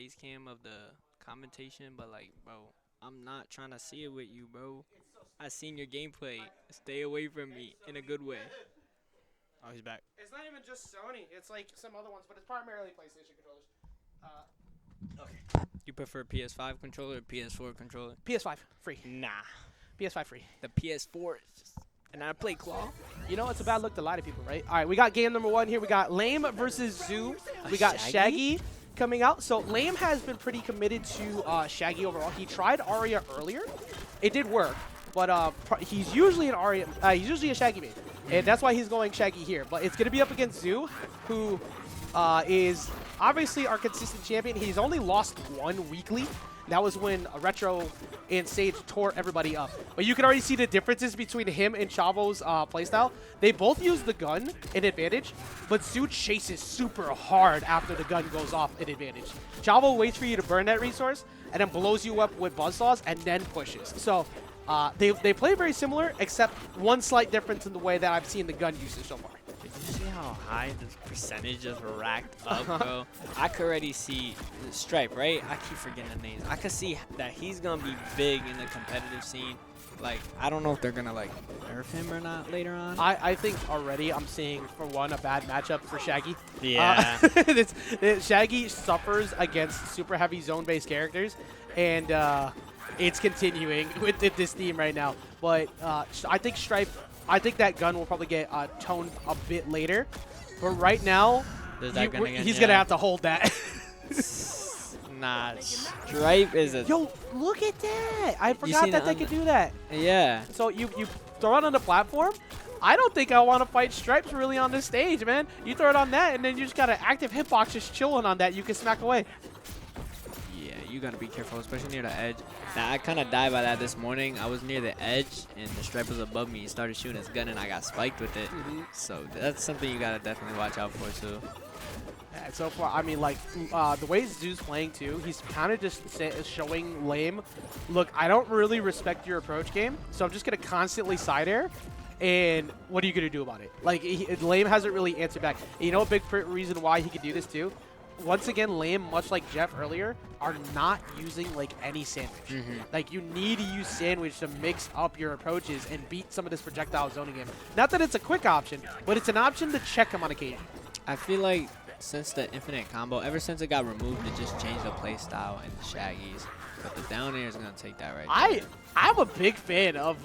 face cam of the commentation, but like, bro, I'm not trying to see it with you, bro. I seen your gameplay. Stay away from me in a good way. Oh, he's back. It's not even just Sony. It's like some other ones, but it's primarily PlayStation controllers. Okay. You prefer PS5 controller or PS4 controller? PS5 free. Nah, PS5 free. the PS4 is just. And I play claw. You know, it's a bad look to a lot of people, right? All right, we got game number 1 here. We got Lame versus Zoo. We got Shaggy coming out. So Lame has been pretty committed to Shaggy overall. He tried Arya earlier. It did work, but he's usually an Arya. He's usually a Shaggy main, and that's why he's going Shaggy here. But it's gonna be up against Zoo, who is obviously our consistent champion. He's only lost one weekly. That was when Retro and Sage tore everybody up. But you can already see the differences between him and Chavo's playstyle. They both use the gun in advantage, but Zoo chases super hard after the gun goes off in advantage. Chavo waits for you to burn that resource and then blows you up with buzzsaws and then pushes. So they play very similar, except one slight difference in the way that I've seen the gun usage so far. Did you see how high this percentage just racked up, bro? I could already see Stripe, right? I keep forgetting the names. I could see that he's going to be big in the competitive scene. Like, I don't know if they're going to, like, nerf him or not later on. I think already I'm seeing, for one, a bad matchup for Shaggy. Yeah. Shaggy suffers against super heavy zone-based characters, and it's continuing with this team right now. But I think Stripe... I think that gun will probably get toned a bit later. But right now, he's going to have to hold that. Nah, Stripe is a... Yo, look at that. I forgot that they could do that. Yeah. So you throw it on the platform. I don't think I want to fight Stripes really on this stage, man. You throw it on that, and then you just got an active hitbox just chilling on that. You can smack away. Yeah, you got to be careful, especially near the edge. Now, I kind of died by that this morning. I was near the edge, and the Stripe was above me. He started shooting his gun, and I got spiked with it. So that's something you got to definitely watch out for, too. Yeah, so far, I mean, like, the way Zoo's playing, too, he's kind of just showing Lame, look, I don't really respect your approach game, so I'm just going to constantly side air, and what are you going to do about it? Like, Lame hasn't really answered back. And you know a big reason why he could do this, too? Once again, Lame, much like Jeff earlier, are not using, like, any sandwich. Like, you need to use sandwich to mix up your approaches and beat some of this projectile zoning game. Not that it's a quick option, but it's an option to check him on occasion. I feel like since the infinite combo, ever since it got removed, it just changed the play style in the Shaggies. But the down air is going to take that right there. I'm a big fan of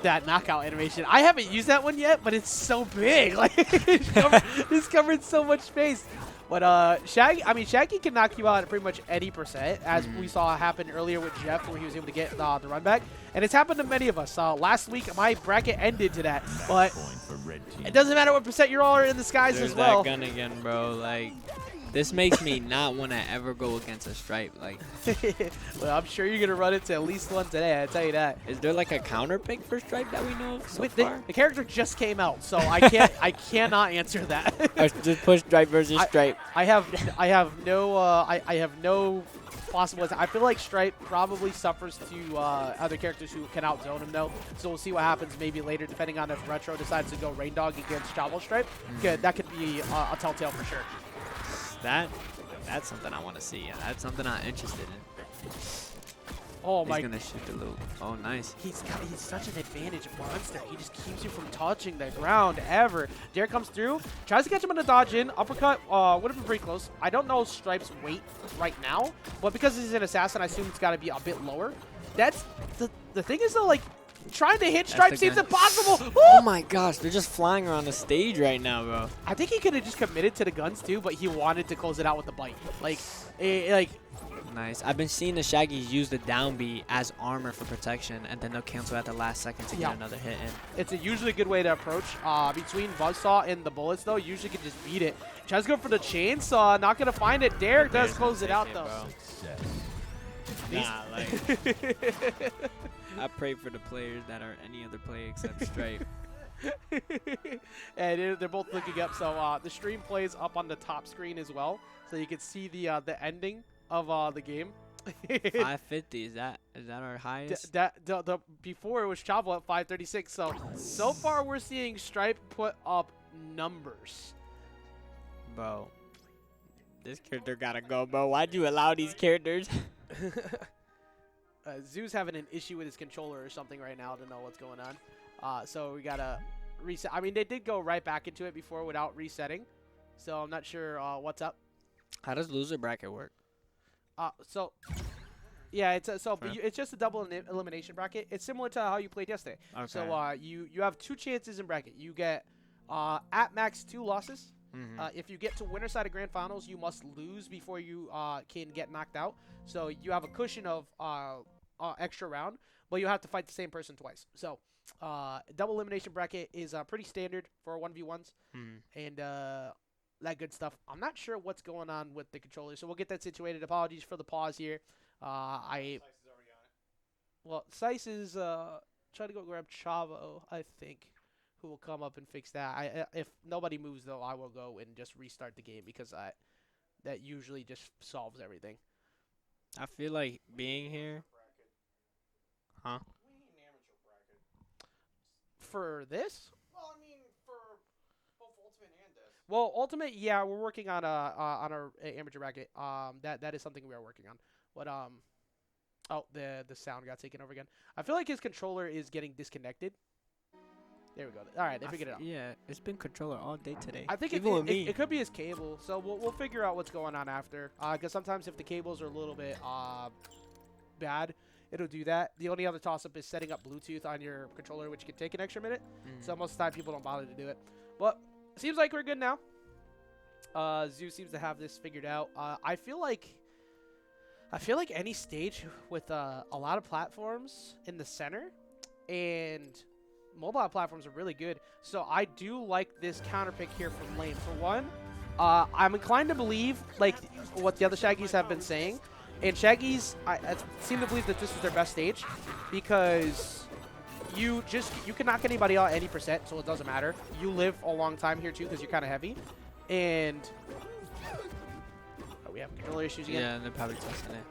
that knockout animation. I haven't used that one yet, but it's so big. Like, it's covered so much space. But Shaggy can knock you out at pretty much any percent, as we saw happen earlier with Jeff, where he was able to get the run back. And it's happened to many of us. Last week, my bracket ended to that. But it doesn't matter what percent you are in the skies as well. There's that gun again, bro. Like, this makes me not want to ever go against a Stripe. Like, well, I'm sure you're going to run into at least one today, I'll tell you that. Is there like a counter pick for Stripe that we know of so far? The character just came out, so I cannot answer that. Just push Stripe versus Stripe. I have no possible. I feel like Stripe probably suffers to other characters who can outzone him though. So we'll see what happens maybe later, depending on if Retro decides to go Rain Dog against Chavo Stripe. That could be a telltale for sure. That's something I want to see. That's something I'm interested in. Oh my! He's gonna shoot the loop. Oh, nice. He's such an advantage monster. He just keeps you from touching the ground ever. Derek comes through, tries to catch him in a dodge in uppercut. Would have been pretty close. I don't know Stripe's weight right now, but because he's an assassin, I assume it's got to be a bit lower. That's the thing is though, like, trying to hit Stripe seems impossible. Ooh! Oh my gosh, they're just flying around the stage right now, bro. I think he could have just committed to the guns too, but he wanted to close it out with the bite. Like. Nice. I've been seeing the Shaggies use the down B as armor for protection, and then they'll cancel at the last second to get another hit in. It's usually a good way to approach. Between Buzzsaw and the bullets, though, usually can just beat it. Tries to go for the chainsaw, not going to find it. Derek does close it out, though. Nah, like, I pray for the players that are any other player except Stripe. And they're both looking up, so the stream plays up on the top screen as well, so you can see the ending of the game. 550 is that our highest? Before it was Chavo at 536. So far we're seeing Stripe put up numbers. Bro, This character gotta go, bro. Why'd you allow these characters? Zoo's having an issue with his controller or something right now. I don't know what's going on. So we gotta reset. I mean, they did go right back into it before without resetting. So I'm not sure what's up. How does loser bracket work? So yeah, it's just a double elimination bracket. It's similar to how you played yesterday. Okay. So you have 2 chances in bracket. You get at max 2 losses. If you get to winner side of grand finals, you must lose before you can get knocked out. So you have a cushion of extra round, but you have to fight the same person twice. So double elimination bracket is pretty standard for 1v1s and that good stuff. I'm not sure what's going on with the controller, so we'll get that situated. Apologies for the pause here. Well, Sice is trying to go grab Chavo, I think, who will come up and fix that. If nobody moves, though, I will go and just restart the game because that usually just solves everything. I feel like being here. Huh? For this? Well, I mean, for both Ultimate and this. Well, Ultimate, yeah, we're working on a amateur bracket. That is something we are working on. But oh, the sound got taken over again. I feel like his controller is getting disconnected. There we go. All right, they figured it out. Yeah, it's been controller all day today. I think it could be his cable. So we'll figure out what's going on after. Because sometimes if the cables are a little bit bad, it'll do that. The only other toss-up is setting up Bluetooth on your controller, which can take an extra minute. So most of the time, people don't bother to do it. But it seems like we're good now. Zoo seems to have this figured out. I feel like any stage with a lot of platforms in the center and mobile platforms are really good. So I do like this counter pick here from Lane. For one, I'm inclined to believe like what the other Shaggies have been saying. And Shaggies, I seem to believe that this is their best stage because you can knock anybody out any percent, so it doesn't matter. You live a long time here too because you're kind of heavy. And we have controller issues again. Yeah, they're probably testing it.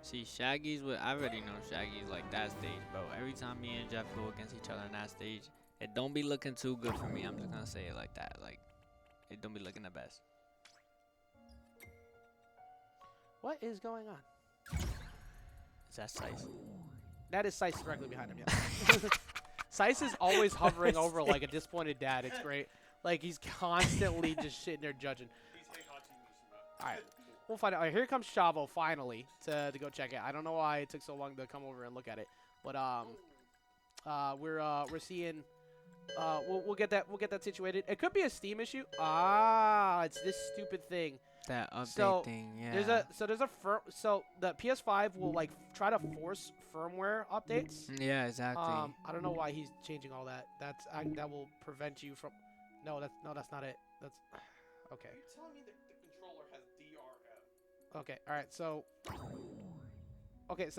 See, Shaggy's I already know Shaggy's like that stage, bro. Every time me and Jeff go against each other on that stage, it don't be looking too good for me. I'm just gonna say it like that. Like, it don't be looking the best. What is going on? Is that Sice? That is Sice directly behind him, yeah. Sice is always hovering over like a disappointed dad. It's great. Like, he's constantly just sitting there judging. All right. We'll find out. All right, here comes Chavo finally to go check it. I don't know why it took so long to come over and look at it, but we're seeing. We'll get that situated. It could be a Steam issue. It's this stupid thing. That update thing, yeah. So the PS5 will like try to force firmware updates. Yeah, exactly. I don't know why he's changing all that. That will prevent you from. No, that's not it. That's okay. You're telling me that the controller has DRM. Okay, all right, so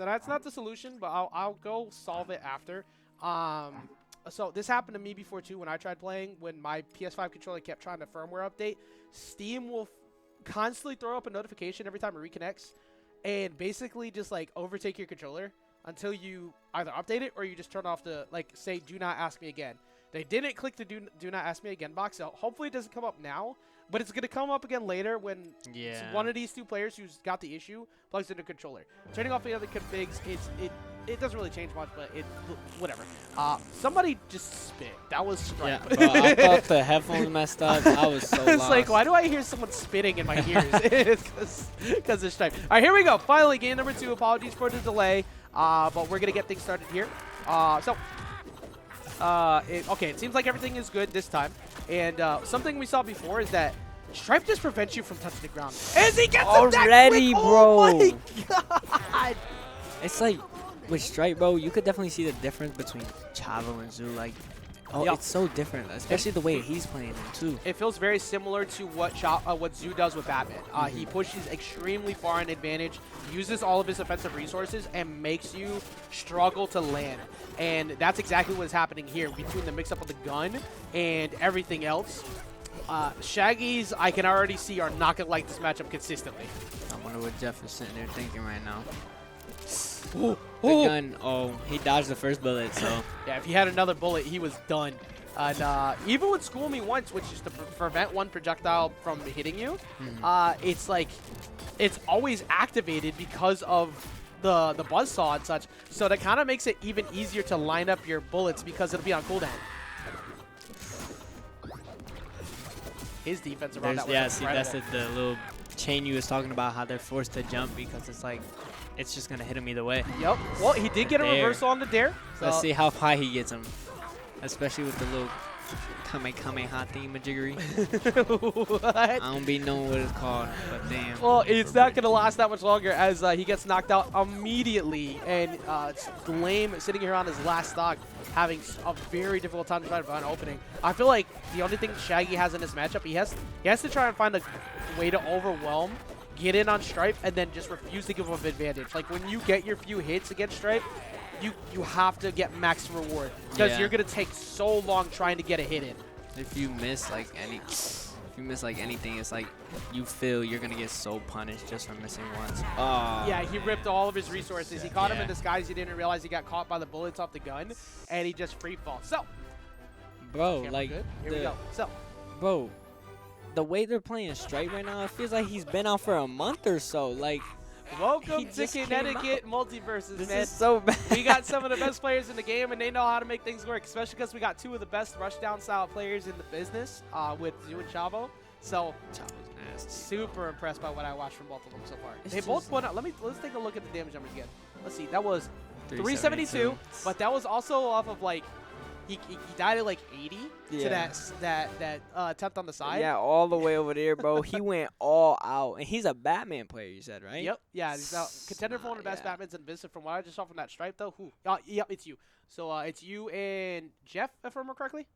that's not the solution, but I'll go solve it after. So this happened to me before too when I tried playing. When my PS5 controller kept trying to firmware update, Steam will constantly throw up a notification every time it reconnects, and basically just like overtake your controller until you either update it or you just turn off the say do not ask me again. They didn't click the do not ask me again box, so hopefully it doesn't come up now. But it's going to come up again later when one of these two players who's got the issue plugs in the controller. Turning off the other configs, it doesn't really change much, but whatever. Somebody just spit. That was Stripe. Yeah, bro, I thought the headphones messed up. I was so It's lost. like, why do I hear someone spitting in my ears? It's because of Stripe. All right, here we go. Finally, game number 2. Apologies for the delay, but we're going to get things started here. Okay, it seems like everything is good this time. And something we saw before is that Stripe just prevents you from touching the ground. As he gets already, bro. Oh my God. It's like with Stripe, bro, you could definitely see the difference between Chavo and Zoo. Like, it's so different, especially the way he's playing him too. It feels very similar to what Zoo does with Batman. He pushes extremely far in advantage, uses all of his offensive resources, and makes you struggle to land. And that's exactly what is happening here between the mix-up of the gun and everything else. Shaggies, I can already see, are not going to like this matchup consistently. I wonder what Jeff is sitting there thinking right now. Ooh, The gun, he dodged the first bullet, so. Yeah, if he had another bullet, he was done. And even with School Me Once, which is to prevent one projectile from hitting you, it's like it's always activated because of the buzzsaw and such. So that kind of makes it even easier to line up your bullets because it'll be on cooldown. His defense around that was see, that's the little chain you was talking about, how they're forced to jump because it's like, it's just going to hit him either way. Yep. Well, he did get a reversal on the dare. So let's see how high he gets him, especially with the little Kamehameha thingamajiggery. What? I don't be knowing what it's called, but damn. Well, it's not going to last that much longer as he gets knocked out immediately. And it's Lame sitting here on his last stock, having a very difficult time to find an opening. I feel like the only thing Shaggy has in this matchup, he has to try and find a way to overwhelm, get in on Stripe, and then just refuse to give him an advantage. Like when you get your few hits against Stripe, you have to get max reward because you're gonna take so long trying to get a hit in. If you miss like anything, it's like you feel you're gonna get so punished just for missing once. Oh. Yeah, he ripped all of his resources. He caught him in disguise. He didn't realize he got caught by the bullets off the gun, and he just free falls. So, bro, like good. Here we go. So, bro, the way they're playing Stripe right now, it feels like he's been out for a month or so. Like, welcome to Connecticut MultiVersus, this man. is so bad. We got some of the best players in the game, and they know how to make things work, especially because we got two of the best rushdown style players in the business with Zoo and Chavo. So, Chavo's nasty. Super impressed by what I watched from both of them so far. It's They both went out. Let's take a look at the damage numbers again. Let's see. That was 372, 372, but that was also off of like he died at like 80 to that attempt on the side. Yeah, all the way over there, bro. He went all out, and he's a Batman player. You said, right? Yep. Yeah. He's now contender for one of the best Batmans in business. From what I just saw from that Stripe, though. Yep, it's you. So it's you and Jeff, if I remember correctly.